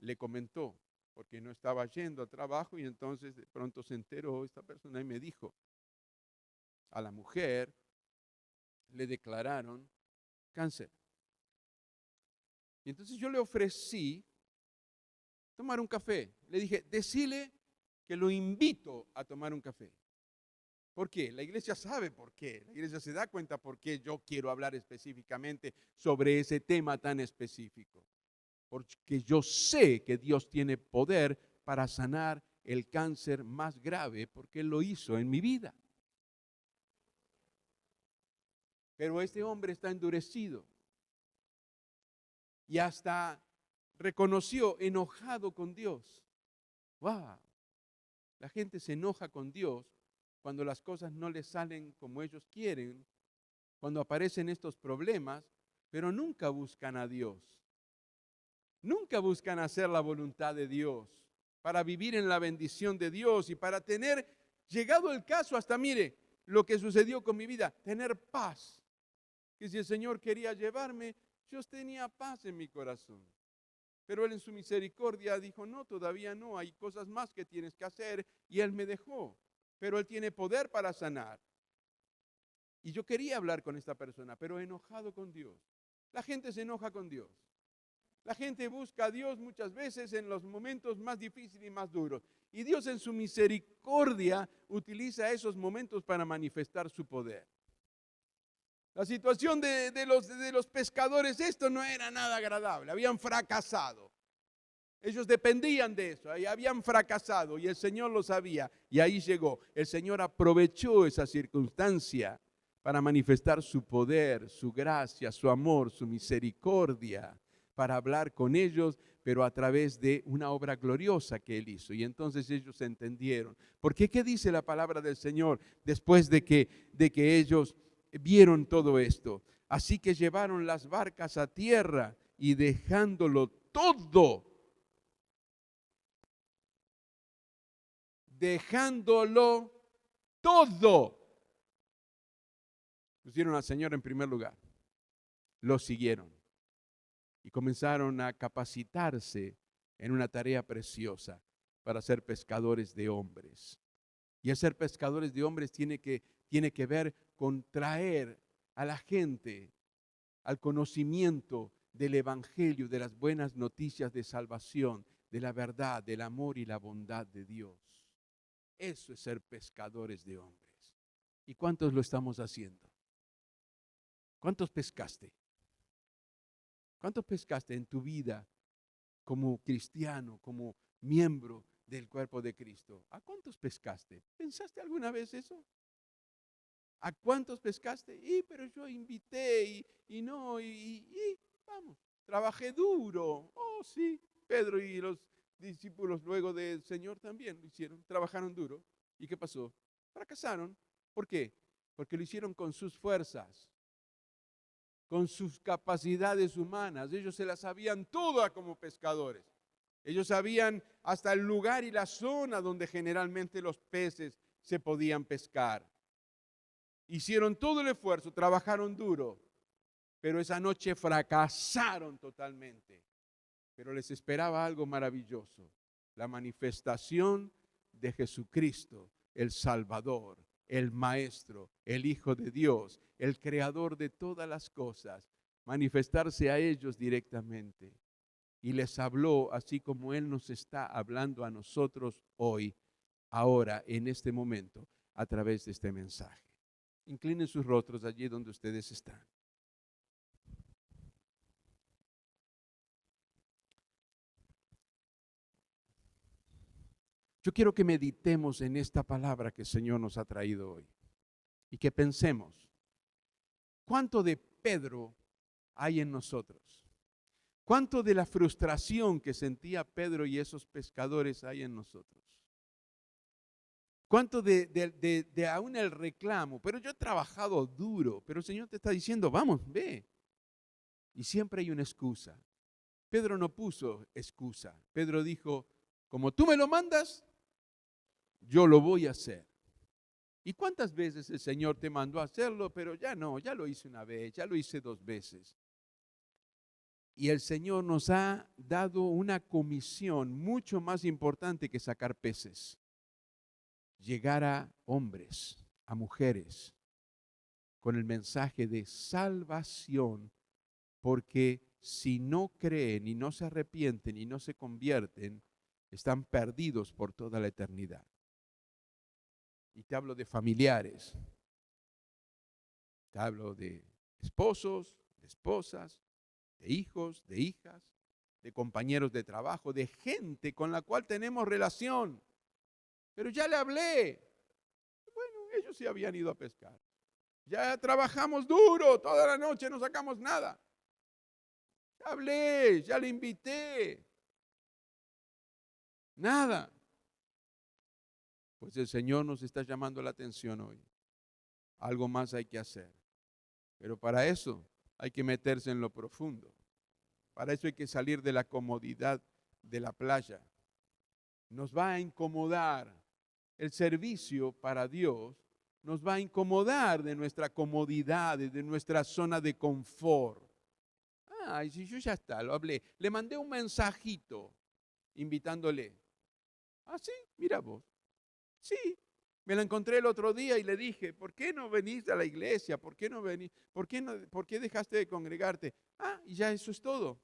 le comentó, porque no estaba yendo al trabajo, y entonces de pronto se enteró esta persona y me dijo, a la mujer le declararon cáncer. Y entonces yo le ofrecí tomar un café. Le dije, decile que lo invito a tomar un café. ¿Por qué? La iglesia sabe por qué. La iglesia se da cuenta por qué yo quiero hablar específicamente sobre ese tema tan específico. Porque yo sé que Dios tiene poder para sanar el cáncer más grave, porque Él lo hizo en mi vida. Pero este hombre está endurecido y hasta reconoció enojado con Dios. ¡Wow! La gente se enoja con Dios cuando las cosas no les salen como ellos quieren, cuando aparecen estos problemas, pero nunca buscan a Dios. Nunca buscan hacer la voluntad de Dios, para vivir en la bendición de Dios y para tener, llegado el caso, hasta mire, lo que sucedió con mi vida, tener paz. Que si el Señor quería llevarme, yo tenía paz en mi corazón. Pero Él en su misericordia dijo, no, todavía no, hay cosas más que tienes que hacer, y Él me dejó. Pero Él tiene poder para sanar. Y yo quería hablar con esta persona, pero enojado con Dios. La gente se enoja con Dios. La gente busca a Dios muchas veces en los momentos más difíciles y más duros. Y Dios en su misericordia utiliza esos momentos para manifestar su poder. La situación de los pescadores, esto no era nada agradable, habían fracasado. Ellos dependían de eso, y habían fracasado y el Señor lo sabía. Y ahí llegó. El Señor aprovechó esa circunstancia para manifestar su poder, su gracia, su amor, su misericordia, para hablar con ellos, pero a través de una obra gloriosa que Él hizo. Y entonces ellos entendieron. ¿Por qué? ¿Qué dice la palabra del Señor después de que ellos vieron todo esto? Así que llevaron las barcas a tierra y dejándolo todo, pusieron al Señor en primer lugar, lo siguieron y comenzaron a capacitarse en una tarea preciosa para ser pescadores de hombres. Y el ser pescadores de hombres tiene que ver con traer a la gente al conocimiento del Evangelio, de las buenas noticias de salvación, de la verdad, del amor y la bondad de Dios. Eso es ser pescadores de hombres. ¿Y cuántos lo estamos haciendo? ¿Cuántos pescaste? ¿Cuántos pescaste en tu vida como cristiano, como miembro del cuerpo de Cristo? ¿A cuántos pescaste? ¿Pensaste alguna vez eso? ¿A cuántos pescaste? Pero yo invité y no, y vamos, trabajé duro. Oh, sí, Pedro y los discípulos luego del Señor también lo hicieron, trabajaron duro. ¿Y qué pasó? Fracasaron. ¿Por qué? Porque lo hicieron con sus fuerzas, con sus capacidades humanas. Ellos se las sabían todas como pescadores. Ellos sabían hasta el lugar y la zona donde generalmente los peces se podían pescar. Hicieron todo el esfuerzo, trabajaron duro, pero esa noche fracasaron totalmente. Pero les esperaba algo maravilloso, la manifestación de Jesucristo, el Salvador, el Maestro, el Hijo de Dios, el Creador de todas las cosas, manifestarse a ellos directamente. Y les habló así como Él nos está hablando a nosotros hoy, ahora, en este momento, a través de este mensaje. Inclinen sus rostros allí donde ustedes están. Yo quiero que meditemos en esta palabra que el Señor nos ha traído hoy y que pensemos, ¿cuánto de Pedro hay en nosotros? ¿Cuánto de la frustración que sentía Pedro y esos pescadores hay en nosotros? ¿Cuánto de aún el reclamo? Pero yo he trabajado duro, pero el Señor te está diciendo, vamos, ve. Y siempre hay una excusa. Pedro no puso excusa. Pedro dijo, como tú me lo mandas, yo lo voy a hacer. ¿Y cuántas veces el Señor te mandó a hacerlo? Pero ya no, ya lo hice una vez, ya lo hice 2 veces. Y el Señor nos ha dado una comisión mucho más importante que sacar peces. Llegar a hombres, a mujeres, con el mensaje de salvación, porque si no creen y no se arrepienten y no se convierten, están perdidos por toda la eternidad. Y te hablo de familiares, te hablo de esposos, de esposas, de hijos, de hijas, de compañeros de trabajo, de gente con la cual tenemos relación. Pero ya le hablé. Bueno, ellos sí habían ido a pescar. Ya trabajamos duro, toda la noche no sacamos nada. Ya hablé, ya le invité. Nada. Pues el Señor nos está llamando la atención hoy. Algo más hay que hacer. Pero para eso hay que meterse en lo profundo. Para eso hay que salir de la comodidad de la playa. Nos va a incomodar. El servicio para Dios nos va a incomodar de nuestra comodidad, de nuestra zona de confort. Y si yo ya está, lo hablé. Le mandé un mensajito invitándole. Sí, mira vos. Sí, me la encontré el otro día y le dije, ¿por qué no venís a la iglesia? ¿Por qué no venís? ¿Por qué dejaste de congregarte? Y ya eso es todo.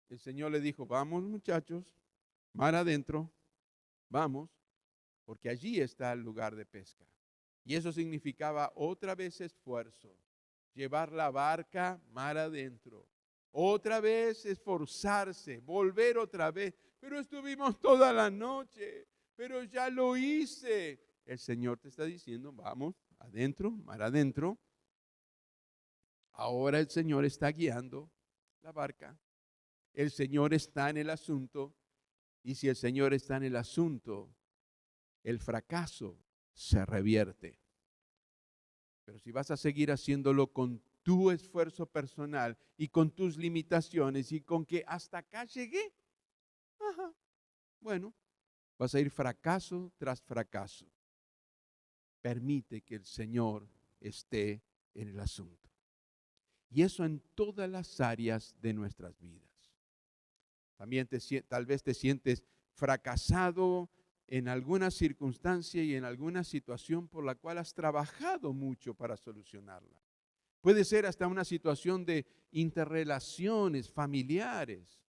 El Señor le dijo, vamos muchachos, mar adentro, vamos, porque allí está el lugar de pesca. Y eso significaba otra vez esfuerzo, llevar la barca mar adentro, otra vez esforzarse, volver otra vez. Pero estuvimos toda la noche, pero ya lo hice. El Señor te está diciendo, vamos, adentro, mar adentro. Ahora el Señor está guiando la barca. El Señor está en el asunto. Y si el Señor está en el asunto, el fracaso se revierte. Pero si vas a seguir haciéndolo con tu esfuerzo personal y con tus limitaciones y con que hasta acá llegué, bueno, vas a ir fracaso tras fracaso. Permite que el Señor esté en el asunto. Y eso en todas las áreas de nuestras vidas. También tal vez te sientes fracasado en alguna circunstancia y en alguna situación por la cual has trabajado mucho para solucionarla. Puede ser hasta una situación de interrelaciones familiares.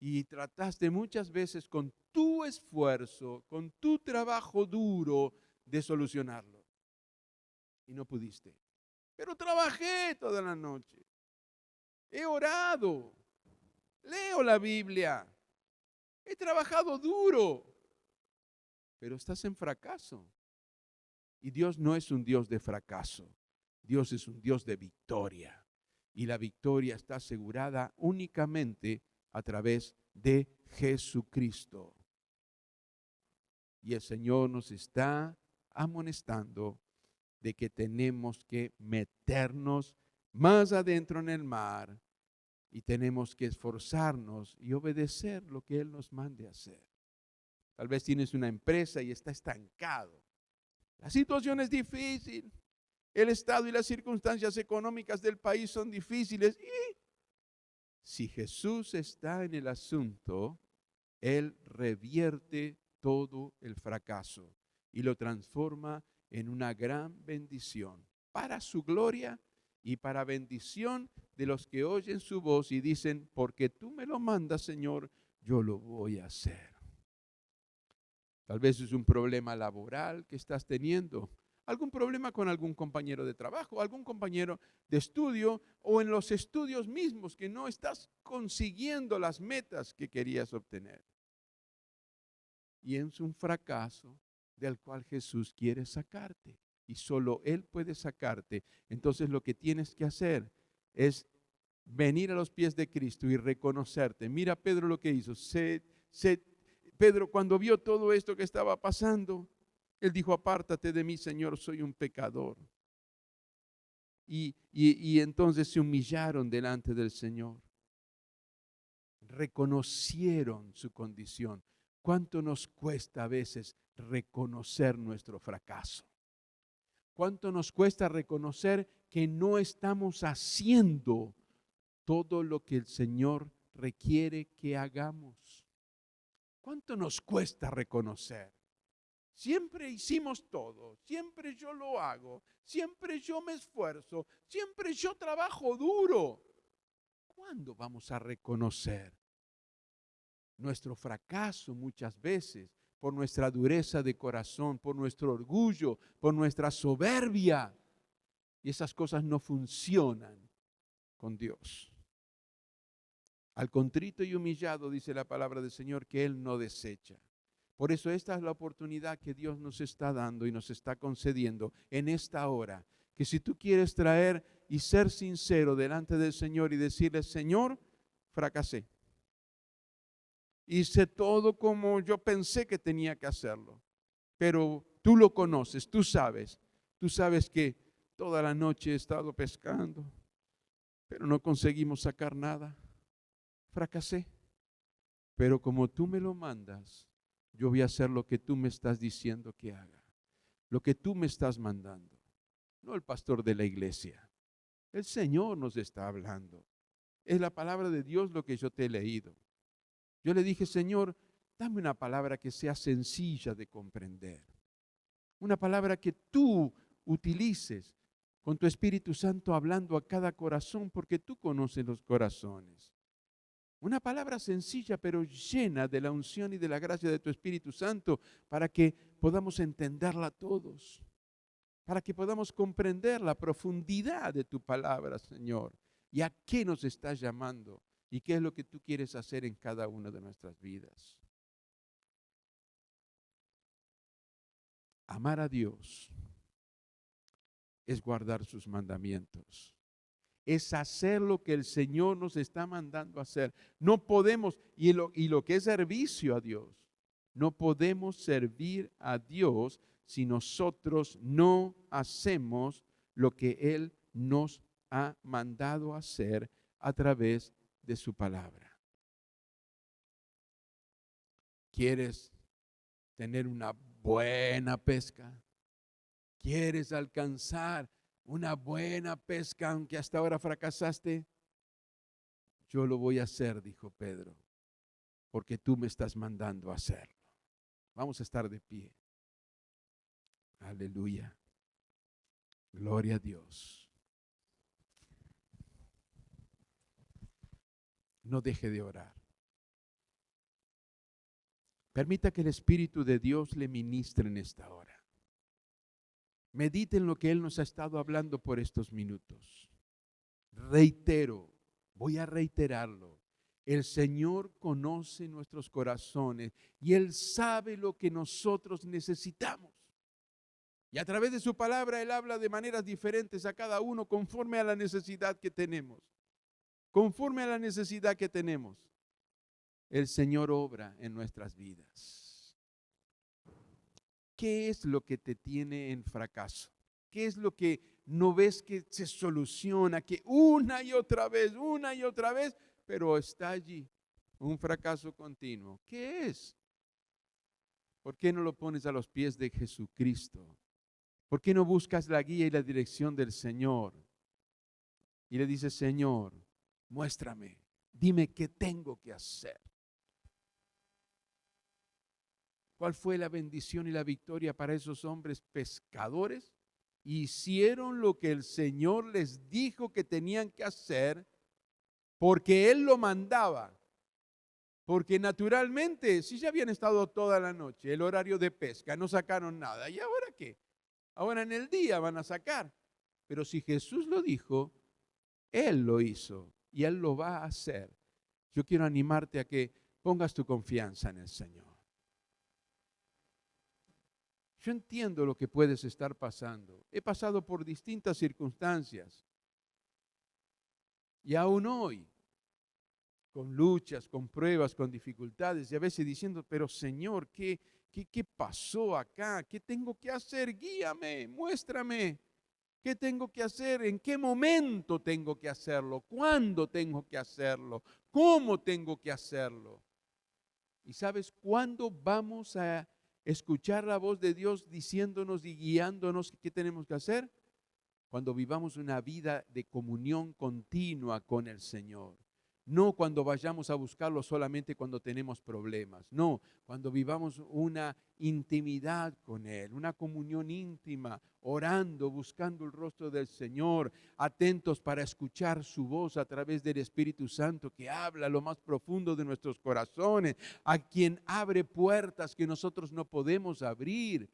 y trataste muchas veces con tu esfuerzo, con tu trabajo duro de solucionarlo y no pudiste. Pero trabajé toda la noche, he orado, leo la Biblia, he trabajado duro, pero estás en fracaso. Y Dios no es un Dios de fracaso, Dios es un Dios de victoria. Y la victoria está asegurada únicamente a través de Jesucristo. Y el Señor nos está amonestando de que tenemos que meternos más adentro en el mar y tenemos que esforzarnos y obedecer lo que Él nos mande hacer. Tal vez tienes una empresa y está estancado. La situación es difícil. El estado y las circunstancias económicas del país son difíciles. Y si Jesús está en el asunto, Él revierte todo el fracaso y lo transforma en una gran bendición para su gloria y para bendición de los que oyen su voz y dicen, porque tú me lo mandas, Señor, yo lo voy a hacer. Tal vez es un problema laboral que estás teniendo, algún problema con algún compañero de trabajo, algún compañero de estudio o en los estudios mismos que no estás consiguiendo las metas que querías obtener. Y es un fracaso del cual Jesús quiere sacarte y solo Él puede sacarte. Entonces lo que tienes que hacer es venir a los pies de Cristo y reconocerte. Mira Pedro lo que hizo. Pedro cuando vio todo esto que estaba pasando, él dijo, apártate de mí, Señor, soy un pecador. Y entonces se humillaron delante del Señor. Reconocieron su condición. ¿Cuánto nos cuesta a veces reconocer nuestro fracaso? ¿Cuánto nos cuesta reconocer que no estamos haciendo todo lo que el Señor requiere que hagamos? ¿Cuánto nos cuesta reconocer? Siempre hicimos todo, siempre yo lo hago, siempre yo me esfuerzo, siempre yo trabajo duro. ¿Cuándo vamos a reconocer nuestro fracaso muchas veces por nuestra dureza de corazón, por nuestro orgullo, por nuestra soberbia? Y esas cosas no funcionan con Dios. Al contrito y humillado, dice la palabra del Señor, que Él no desecha. Por eso esta es la oportunidad que Dios nos está dando y nos está concediendo en esta hora. Que si tú quieres traer y ser sincero delante del Señor y decirle, Señor, fracasé. Hice todo como yo pensé que tenía que hacerlo. Pero tú lo conoces, tú sabes que toda la noche he estado pescando, pero no conseguimos sacar nada. Fracasé. Pero como tú me lo mandas, yo voy a hacer lo que tú me estás diciendo que haga, lo que tú me estás mandando. No el pastor de la iglesia, el Señor nos está hablando. Es la palabra de Dios lo que yo te he leído. Yo le dije, Señor, dame una palabra que sea sencilla de comprender. Una palabra que tú utilices con tu Espíritu Santo hablando a cada corazón, porque tú conoces los corazones. Una palabra sencilla pero llena de la unción y de la gracia de tu Espíritu Santo para que podamos entenderla todos, para que podamos comprender la profundidad de tu palabra, Señor, y a qué nos estás llamando y qué es lo que tú quieres hacer en cada una de nuestras vidas. Amar a Dios es guardar sus mandamientos. Es hacer lo que el Señor nos está mandando a hacer. No podemos, y lo que es servicio a Dios, no podemos servir a Dios si nosotros no hacemos lo que Él nos ha mandado a hacer a través de su palabra. ¿Quieres tener una buena pesca? ¿Quieres alcanzar una buena pesca aunque hasta ahora fracasaste? Yo lo voy a hacer, dijo Pedro, porque tú me estás mandando a hacerlo. Vamos a estar de pie. Aleluya. Gloria a Dios. No deje de orar. Permita que el Espíritu de Dios le ministre en esta hora. Medite en lo que Él nos ha estado hablando por estos minutos. Reitero, voy a reiterarlo. El Señor conoce nuestros corazones y Él sabe lo que nosotros necesitamos. Y a través de su palabra Él habla de maneras diferentes a cada uno conforme a la necesidad que tenemos. Conforme a la necesidad que tenemos, el Señor obra en nuestras vidas. ¿Qué es lo que te tiene en fracaso? ¿Qué es lo que no ves que se soluciona? Que una y otra vez, pero está allí, un fracaso continuo. ¿Qué es? ¿Por qué no lo pones a los pies de Jesucristo? ¿Por qué no buscas la guía y la dirección del Señor? Y le dices, Señor, muéstrame, dime qué tengo que hacer. ¿Cuál fue la bendición y la victoria para esos hombres pescadores? Hicieron lo que el Señor les dijo que tenían que hacer porque Él lo mandaba. Porque naturalmente, si ya habían estado toda la noche, el horario de pesca, no sacaron nada. ¿Y ahora qué? Ahora en el día van a sacar. Pero si Jesús lo dijo, Él lo hizo y Él lo va a hacer. Yo quiero animarte a que pongas tu confianza en el Señor. Yo entiendo lo que puedes estar pasando. He pasado por distintas circunstancias. Y aún hoy, con luchas, con pruebas, con dificultades, y a veces diciendo, pero Señor, ¿qué pasó acá? ¿Qué tengo que hacer? Guíame, muéstrame. ¿Qué tengo que hacer? ¿En qué momento tengo que hacerlo? ¿Cuándo tengo que hacerlo? ¿Cómo tengo que hacerlo? ¿Y sabes cuándo vamos a escuchar la voz de Dios diciéndonos y guiándonos qué tenemos que hacer? Cuando vivamos una vida de comunión continua con el Señor. No cuando vayamos a buscarlo solamente cuando tenemos problemas. No, cuando vivamos una intimidad con Él, una comunión íntima, orando, buscando el rostro del Señor, atentos para escuchar su voz a través del Espíritu Santo que habla lo más profundo de nuestros corazones, a quien abre puertas que nosotros no podemos abrir.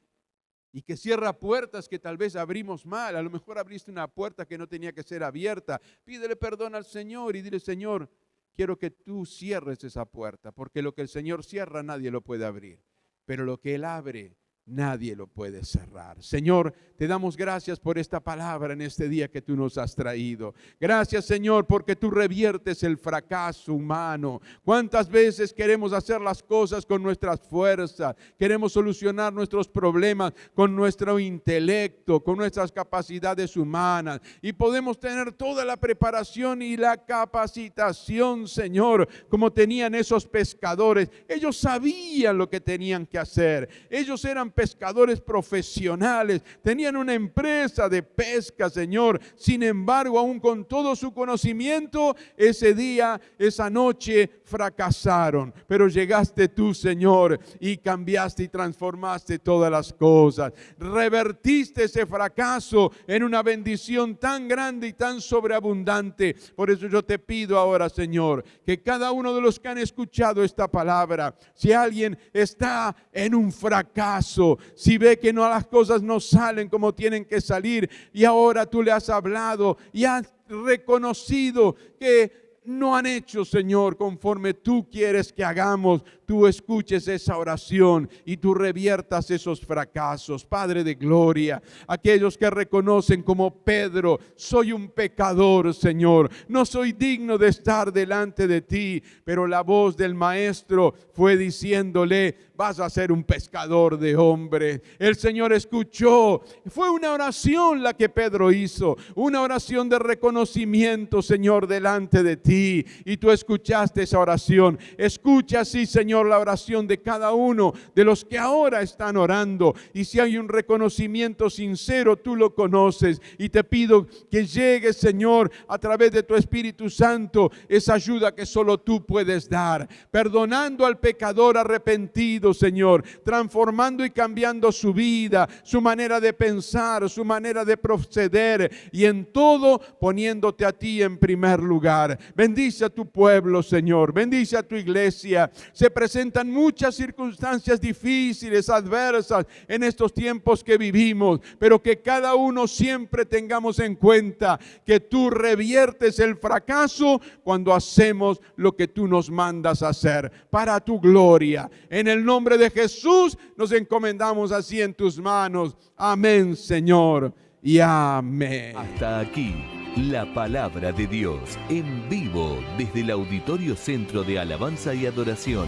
Y que cierra puertas que tal vez abrimos mal. A lo mejor abriste una puerta que no tenía que ser abierta. Pídele perdón al Señor y dile, Señor, quiero que tú cierres esa puerta, porque lo que el Señor cierra nadie lo puede abrir, pero lo que Él abre nadie lo puede cerrar. Señor, te damos gracias por esta palabra en este día que tú nos has traído. Gracias, Señor, porque tú reviertes el fracaso humano. ¿Cuántas veces queremos hacer las cosas con nuestras fuerzas? Queremos solucionar nuestros problemas con nuestro intelecto, con nuestras capacidades humanas. Y podemos tener toda la preparación y la capacitación, Señor, como tenían esos pescadores. Ellos sabían lo que tenían que hacer. Ellos eran pescadores profesionales, tenían una empresa de pesca, Señor. Sin embargo, aún con todo su conocimiento, ese día, esa noche, fracasaron. Pero llegaste tú, Señor, y cambiaste y transformaste todas las cosas. Revertiste ese fracaso en una bendición tan grande y tan sobreabundante. Por eso yo te pido ahora, Señor, que cada uno de los que han escuchado esta palabra, si alguien está en un fracaso, si ve que las cosas no salen como tienen que salir y ahora tú le has hablado y has reconocido que no han hecho, Señor, conforme tú quieres que hagamos, tú escuches esa oración y tú reviertas esos fracasos. Padre de gloria, aquellos que reconocen como Pedro, soy un pecador, Señor, no soy digno de estar delante de ti, pero la voz del Maestro fue diciéndole, vas a ser un pescador de hombres. El Señor escuchó, fue una oración la que Pedro hizo, una oración de reconocimiento, Señor, delante de ti. Y tú escuchaste esa oración. Escucha, sí, Señor, la oración de cada uno de los que ahora están orando. Y si hay un reconocimiento sincero, tú lo conoces. Y te pido que llegue, Señor, a través de tu Espíritu Santo, esa ayuda que solo tú puedes dar. Perdonando al pecador arrepentido, Señor, transformando y cambiando su vida, su manera de pensar, su manera de proceder. Y en todo poniéndote a ti en primer lugar. Bendice a tu pueblo, Señor. Bendice a tu iglesia. Se presentan muchas circunstancias difíciles, adversas en estos tiempos que vivimos, pero que cada uno siempre tengamos en cuenta que tú reviertes el fracaso cuando hacemos lo que tú nos mandas hacer para tu gloria. En el nombre de Jesús nos encomendamos así en tus manos. Amén, Señor, y amén. Hasta aquí la palabra de Dios en vivo desde el Auditorio Centro de Alabanza y Adoración.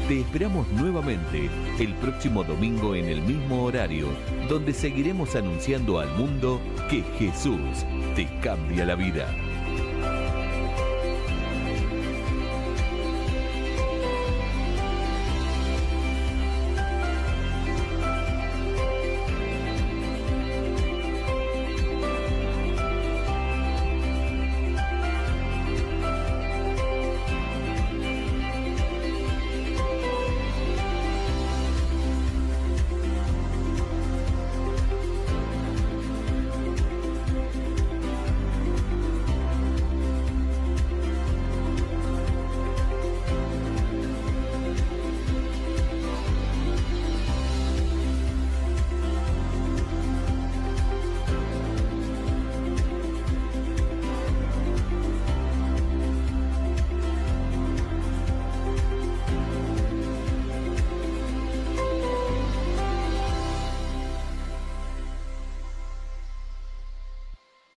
Te esperamos nuevamente el próximo domingo en el mismo horario, donde seguiremos anunciando al mundo que Jesús te cambia la vida.